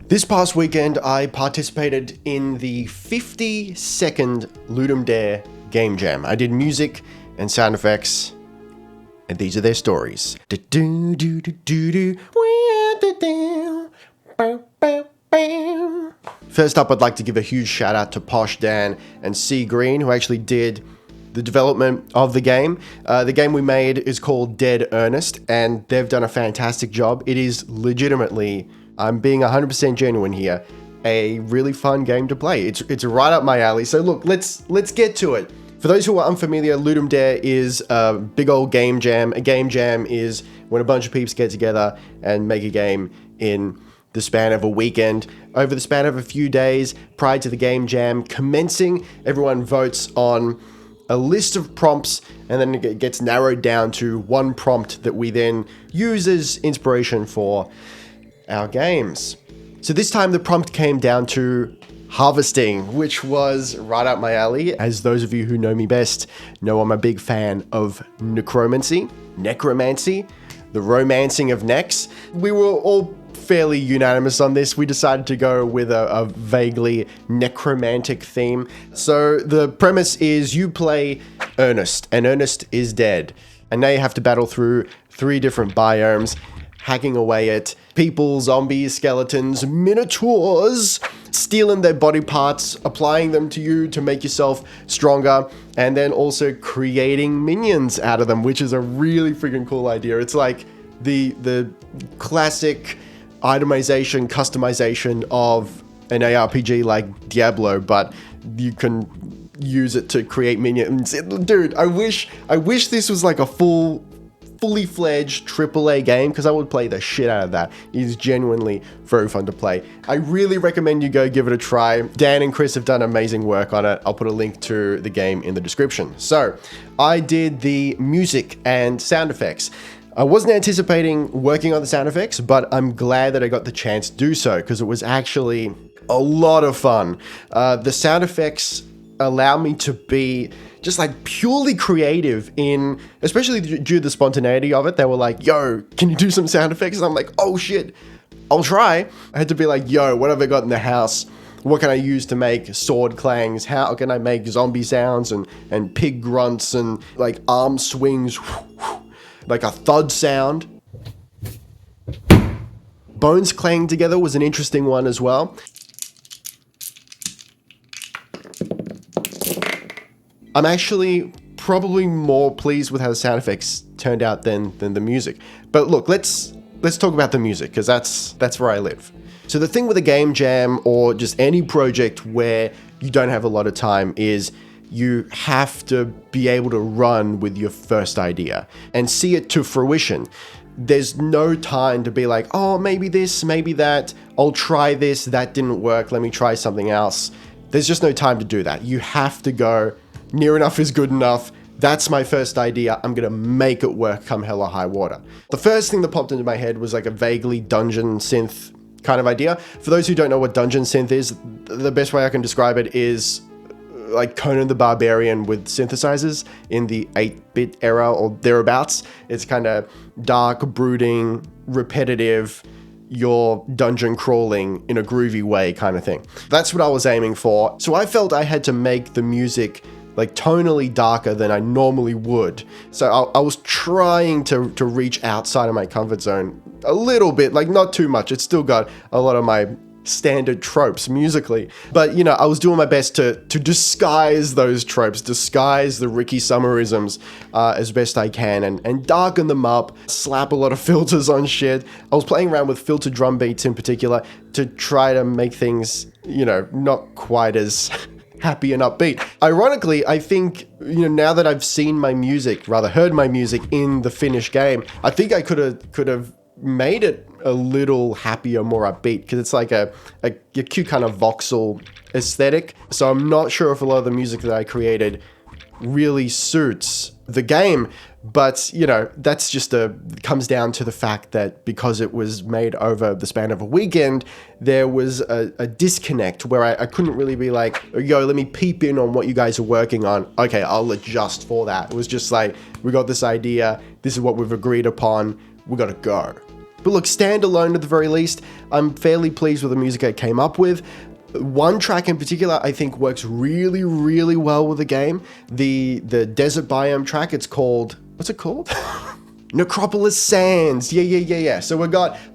This past weekend, I participated in the 52nd Ludum Dare game jam. I did music and sound effects, and these are their stories. First up, I'd like to give a huge shout out to Posh Dan and C Green, who actually did the development of the game. The game we made is called Dead Earnest, and they've done a fantastic job. It is legitimately, I'm being 100% genuine here, a really fun game to play. It's right up my alley. So look, let's get to it. For those who are unfamiliar, Ludum Dare is a big old game jam. A game jam is when a bunch of peeps get together and make a game in the span of a weekend. Over the span of a few days prior to the game jam commencing, everyone votes on a list of prompts, and then it gets narrowed down to one prompt that we then use as inspiration for our games. So this time the prompt came down to harvesting, which was right up my alley. As those of you who know me best know, I'm a big fan of necromancy, the romancing of necks. We were all fairly unanimous on this. We decided to go with a vaguely necromantic theme. So the premise is you play Ernest, and Ernest is dead. And now you have to battle through 3 different biomes, hacking away at people, zombies, skeletons, minotaurs, stealing their body parts, applying them to you to make yourself stronger, and then also creating minions out of them, which is a really freaking cool idea. It's like the classic itemization, customization of an ARPG like Diablo, but you can use it to create minions. Dude, I wish this was like a fully fledged AAA game, because I would play the shit out of that. It is genuinely very fun to play. I really recommend you go give it a try. Dan and Chris have done amazing work on it. I'll put a link to the game in the description. So I did the music and sound effects. I wasn't anticipating working on the sound effects, but I'm glad that I got the chance to do so, because it was actually a lot of fun. The sound effects allow me to be just like purely creative in, especially due to the spontaneity of it. They were like, yo, can you do some sound effects? And I'm like, oh shit, I'll try. I had to be like, yo, what have I got in the house? What can I use to make sword clangs? How can I make zombie sounds and pig grunts and like arm swings, like a thud sound? Bones clanging together was an interesting one as well. I'm actually probably more pleased with how the sound effects turned out than the music. But look, let's talk about the music, because that's where I live. So the thing with a game jam or just any project where you don't have a lot of time is you have to be able to run with your first idea and see it to fruition. There's no time to be like, oh, maybe this, maybe that. I'll try this. That didn't work. Let me try something else. There's just no time to do that. You have to go, near enough is good enough. That's my first idea. I'm going to make it work come hell or high water. The first thing that popped into my head was like a vaguely dungeon synth kind of idea. For those who don't know what dungeon synth is, the best way I can describe it is like Conan the Barbarian with synthesizers in the 8-bit era or thereabouts. It's kind of dark, brooding, repetitive, you're dungeon crawling in a groovy way kind of thing. That's what I was aiming for. So I felt I had to make the music like tonally darker than I normally would. So I was trying to reach outside of my comfort zone a little bit, like not too much. It's still got a lot of my standard tropes musically, but you know, I was doing my best to disguise those tropes, disguise the Ricky Summerisms as best I can, and darken them up, slap a lot of filters on shit. I was playing around with filtered drum beats in particular to try to make things, you know, not quite as happy and upbeat. Ironically, I think, you know, now that I've seen my music, rather heard my music in the finished game, I think I could have made it a little happier, more upbeat, because it's like a cute kind of voxel aesthetic. So I'm not sure if a lot of the music that I created really suits the game, but you know, that's just comes down to the fact that because it was made over the span of a weekend, there was a disconnect where I couldn't really be like, yo, let me peep in on what you guys are working on. Okay, I'll adjust for that. It was just like, we got this idea, this is what we've agreed upon, we gotta go. But look, standalone at the very least, I'm fairly pleased with the music I came up with. One track in particular I think works really, really well with the game. The desert biome track, it's called, what's it called? Necropolis Sands. Yeah. So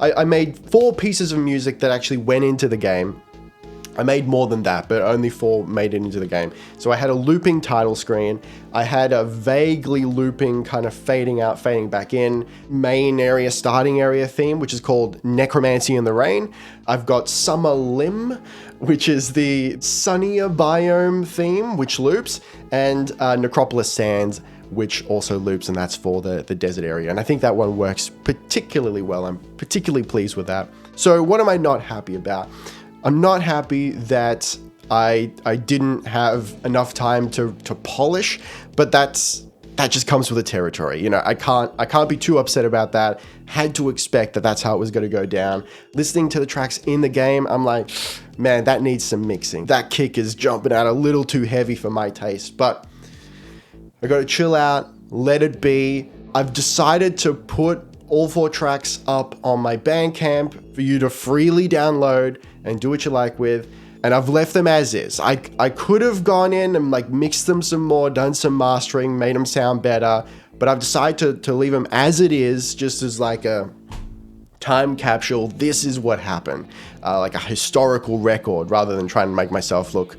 I made 4 pieces of music that actually went into the game. I made more than that, but only 4 made it into the game. So I had a looping title screen. I had a vaguely looping, kind of fading out, fading back in, main area, starting area theme, which is called Necromancy in the Rain. I've got Summer Limb, which is the sunnier biome theme, which loops, and Necropolis Sands, which also loops, and that's for the desert area. And I think that one works particularly well. I'm particularly pleased with that. So what am I not happy about? I'm not happy that I didn't have enough time to polish, but that just comes with the territory. You know, I can't be too upset about that. Had to expect that that's how it was going to go down. Listening to the tracks in the game, I'm like, man, that needs some mixing. That kick is jumping out a little too heavy for my taste, but I got to chill out, let it be. I've decided to put all 4 tracks up on my Bandcamp for you to freely download and do what you like with. And I've left them as is. I could have gone in and like mixed them some more, done some mastering, made them sound better, but I've decided to leave them as it is, just as like a time capsule. This is what happened, like a historical record, rather than trying to make myself look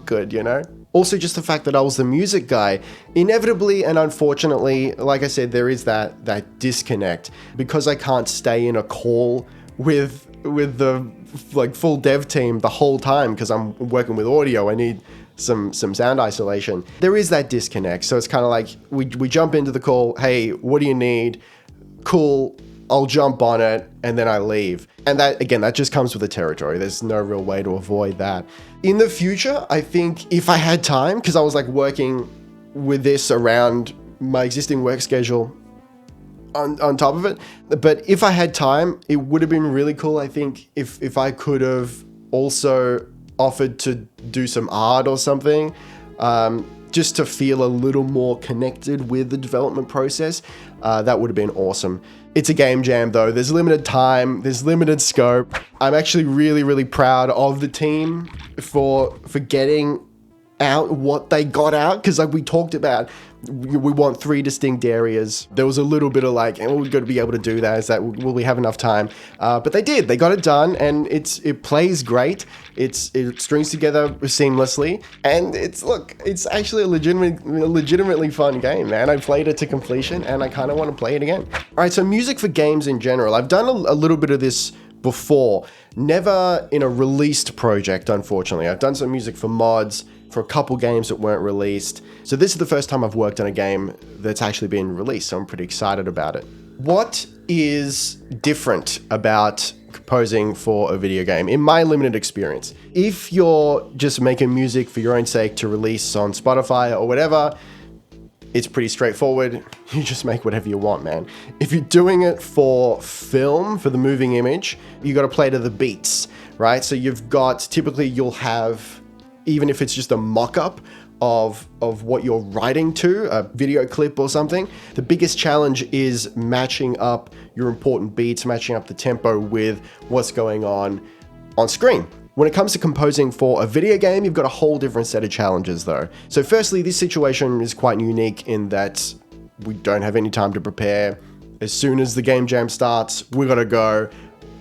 good, you know? Also, just the fact that I was the music guy, inevitably and unfortunately, like I said, there is that disconnect because I can't stay in a call with the like full dev team the whole time because I'm working with audio. I need some sound isolation. There is that disconnect. So it's kind of like we jump into the call. Hey, what do you need? Cool. I'll jump on it and then I leave. And that, again, that just comes with the territory. There's no real way to avoid that. In the future, I think if I had time, because I was like working with this around my existing work schedule on top of it, but if I had time, it would have been really cool, I think, if I could have also offered to do some art or something, just to feel a little more connected with the development process. That would have been awesome. It's a game jam though. There's limited time, there's limited scope. I'm actually really, really proud of the team for getting out what they got out, because like we talked about, we want 3 distinct areas. There was a little bit of like, oh, we've got to be able to do that. Is that, will we have enough time? But they did. They got it done, and it plays great. It strings together seamlessly, and it's actually a legitimately fun game, man. I played it to completion, and I kind of want to play it again. All right, so music for games in general. I've done a little bit of this before, never in a released project, unfortunately. I've done some music for mods, for a couple games that weren't released. So this is the first time I've worked on a game that's actually been released, so I'm pretty excited about it. What is different about composing for a video game, in my limited experience? If you're just making music for your own sake to release on Spotify or whatever, it's pretty straightforward. You just make whatever you want, man. If you're doing it for film, for the moving image, you got to play to the beats, right? So typically you'll have, even if it's just a mock-up of what you're writing to, a video clip or something, the biggest challenge is matching up your important beats, matching up the tempo with what's going on screen. When it comes to composing for a video game, you've got a whole different set of challenges though. So firstly, this situation is quite unique in that we don't have any time to prepare. As soon as the game jam starts, we gotta go.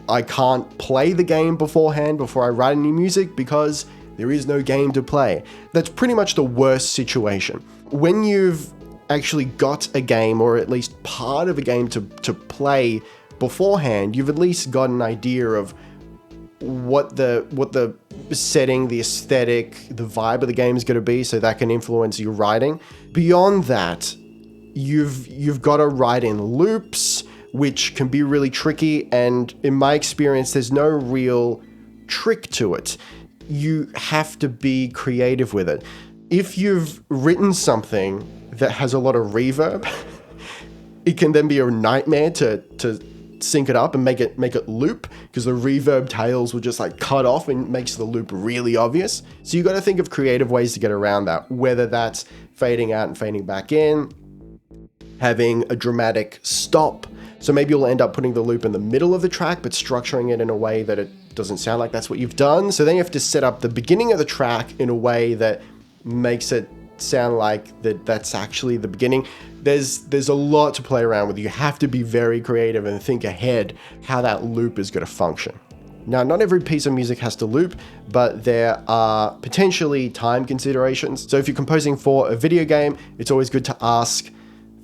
I can't play the game beforehand before I write any music because there is no game to play. That's pretty much the worst situation. When you've actually got a game, or at least part of a game to play beforehand, you've at least got an idea of what the setting, the aesthetic, the vibe of the game is going to be, so that can influence your writing. Beyond that, you've got to write in loops, which can be really tricky, and in my experience, there's no real trick to it. You have to be creative with it. If you've written something that has a lot of reverb, it can then be a nightmare to sync it up and make it loop, because the reverb tails will just like cut off and makes the loop really obvious. So you got to think of creative ways to get around that, whether that's fading out and fading back in, having a dramatic stop. So maybe you'll end up putting the loop in the middle of the track, but structuring it in a way that it doesn't sound like that's what you've done. So then you have to set up the beginning of the track in a way that makes it sound like that's actually the beginning. There's a lot to play around with. You have to be very creative and think ahead how that loop is going to function. Now, not every piece of music has to loop, but there are potentially time considerations. So if you're composing for a video game, it's always good to ask,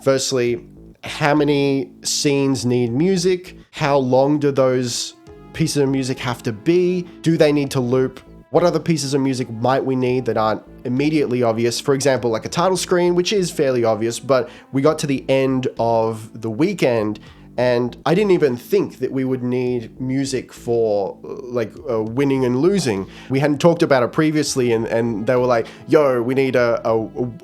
firstly, how many scenes need music? How long do those pieces of music have to be? Do they need to loop? What other pieces of music might we need that aren't immediately obvious? For example, like a title screen, which is fairly obvious, but we got to the end of the weekend and I didn't even think that we would need music for like winning and losing. We hadn't talked about it previously and they were like, yo, we need a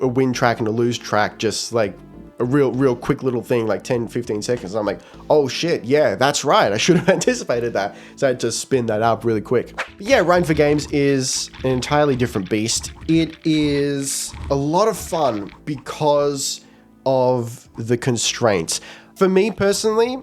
win track and a lose track, just like a real quick little thing, like 10-15 seconds. I'm like, oh shit, yeah, that's right, I should have anticipated that. So I had to spin that up really quick. But yeah, writing for games is an entirely different beast. It is a lot of fun because of the constraints. For me personally,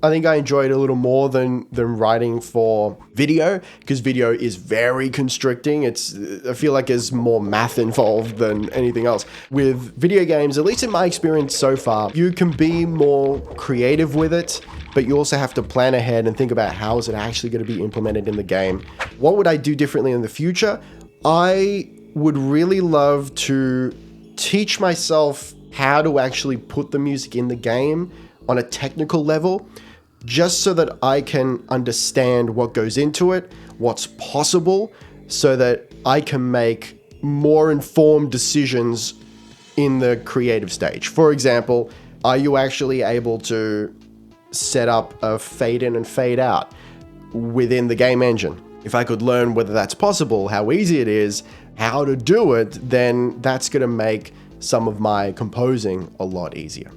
I think I enjoy it a little more than writing for video, because video is very constricting. I feel like there's more math involved than anything else. With video games, at least in my experience so far, you can be more creative with it, but you also have to plan ahead and think about how is it actually going to be implemented in the game. What would I do differently in the future? I would really love to teach myself how to actually put the music in the game on a technical level, just so that I can understand what goes into it, what's possible, so that I can make more informed decisions in the creative stage. For example, are you actually able to set up a fade in and fade out within the game engine? If I could learn whether that's possible, how easy it is, how to do it, then that's going to make some of my composing a lot easier.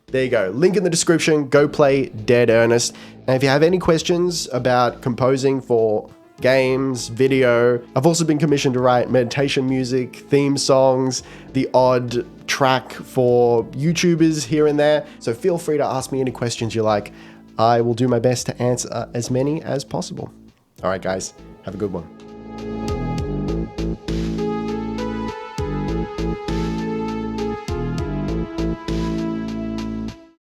There you go. Link in the description. Go play Dead Earnest. And if you have any questions about composing for games, video, I've also been commissioned to write meditation music, theme songs, the odd track for YouTubers here and there. So feel free to ask me any questions you like. I will do my best to answer as many as possible. All right, guys, have a good one.